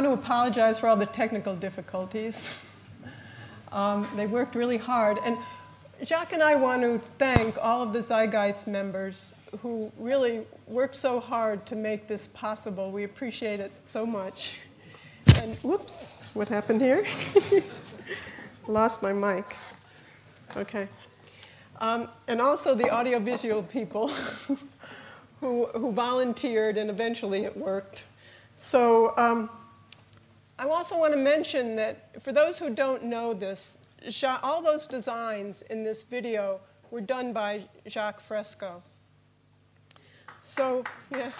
want to apologize for all the technical difficulties. They worked really hard. And Jacque and I want to thank all of the Zeitgeist members who really worked so hard to make this possible. We appreciate it so much. And whoops, what happened here? Lost my mic. Okay. And also the audiovisual people who volunteered, and eventually it worked. So I also want to mention that for those who don't know this, all those designs in this video were done by Jacque Fresco. So, yeah.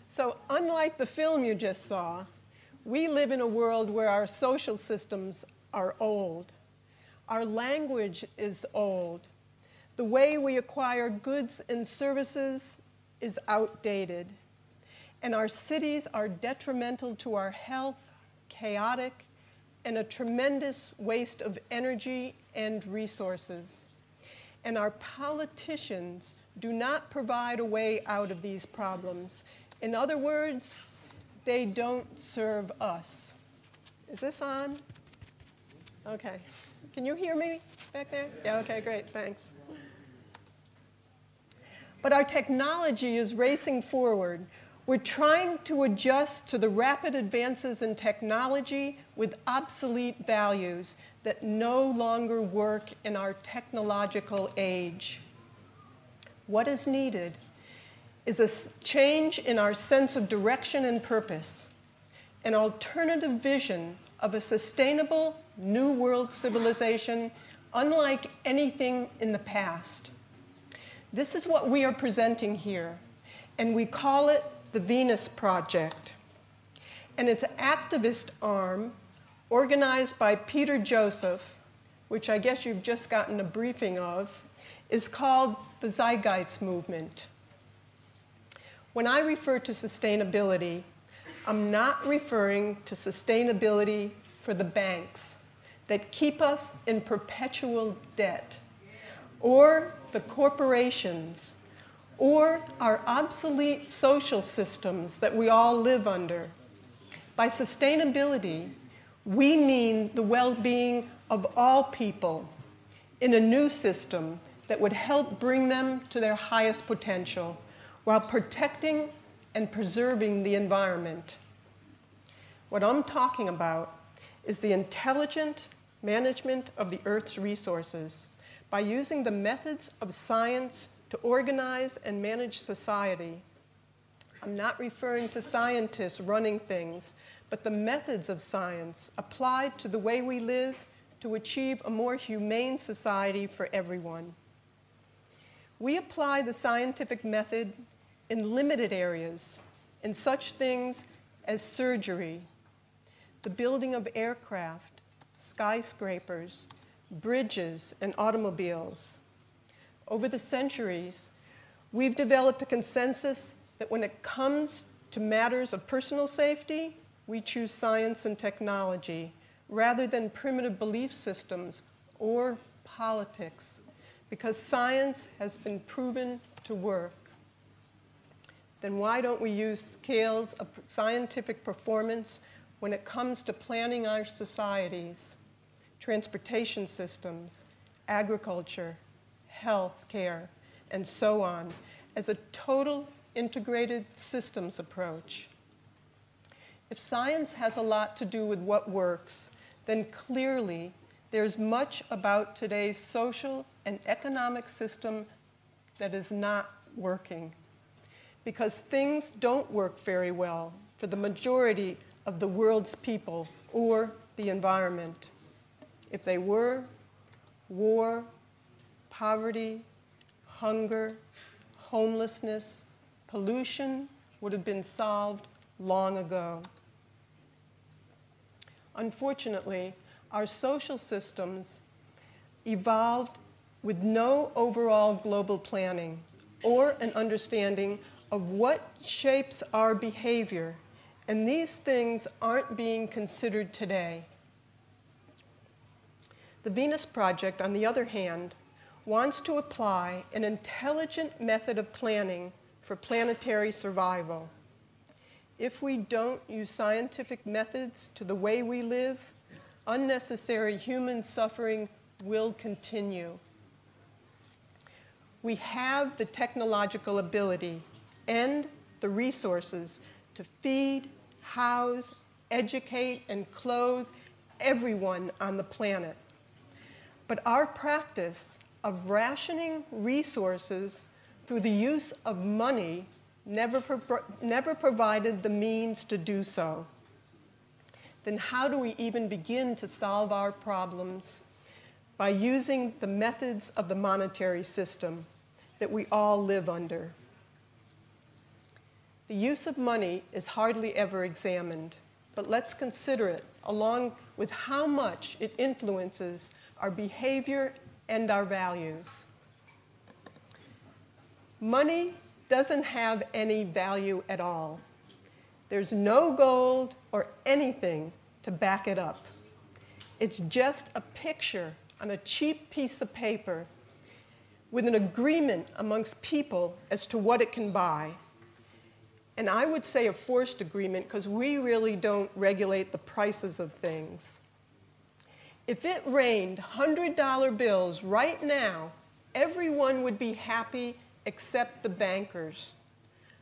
So unlike the film you just saw, we live in a world where our social systems are old. Our language is old. The way we acquire goods and services is outdated. And our cities are detrimental to our health, chaotic, and a tremendous waste of energy and resources. And our politicians do not provide a way out of these problems. In other words, they don't serve us. Is this on? Okay. Can you hear me back there? Yeah, okay, great, thanks. But our technology is racing forward. We're trying to adjust to the rapid advances in technology with obsolete values that no longer work in our technological age. What is needed is a change in our sense of direction and purpose, an alternative vision of a sustainable new world civilization unlike anything in the past. This is what we are presenting here, and we call it the Venus Project. And its activist arm, organized by Peter Joseph, which I guess you've just gotten a briefing of, is called the Zeitgeist Movement. When I refer to sustainability, I'm not referring to sustainability for the banks that keep us in perpetual debt, or the corporations, or our obsolete social systems that we all live under. By sustainability, we mean the well-being of all people in a new system that would help bring them to their highest potential, while protecting and preserving the environment. What I'm talking about is the intelligent management of the Earth's resources by using the methods of science to organize and manage society. I'm not referring to scientists running things, but the methods of science applied to the way we live to achieve a more humane society for everyone. We apply the scientific method in limited areas, in such things as surgery, the building of aircraft, skyscrapers, bridges, and automobiles. Over the centuries, we've developed a consensus that when it comes to matters of personal safety, we choose science and technology rather than primitive belief systems or politics, because science has been proven to work. Then why don't we use scales of scientific performance when it comes to planning our societies, transportation systems, agriculture, health care, and so on, as a total integrated systems approach? If science has a lot to do with what works, then clearly there's much about today's social and economic system that is not working, because things don't work very well for the majority of the world's people or the environment. If they were, war, poverty, hunger, homelessness, pollution would have been solved long ago. Unfortunately, our social systems evolved with no overall global planning or an understanding of what shapes our behavior, and these things aren't being considered today. The Venus Project, on the other hand, wants to apply an intelligent method of planning for planetary survival. If we don't use scientific methods to the way we live, unnecessary human suffering will continue. We have the technological ability and the resources to feed, house, educate, and clothe everyone on the planet. But our practice of rationing resources through the use of money never provided the means to do so. Then how do we even begin to solve our problems? By using the methods of the monetary system that we all live under. The use of money is hardly ever examined, but let's consider it along with how much it influences our behavior and our values. Money doesn't have any value at all. There's no gold or anything to back it up. It's just a picture on a cheap piece of paper with an agreement amongst people as to what it can buy. And I would say a forced agreement because we really don't regulate the prices of things. If it rained $100 bills right now, everyone would be happy except the bankers.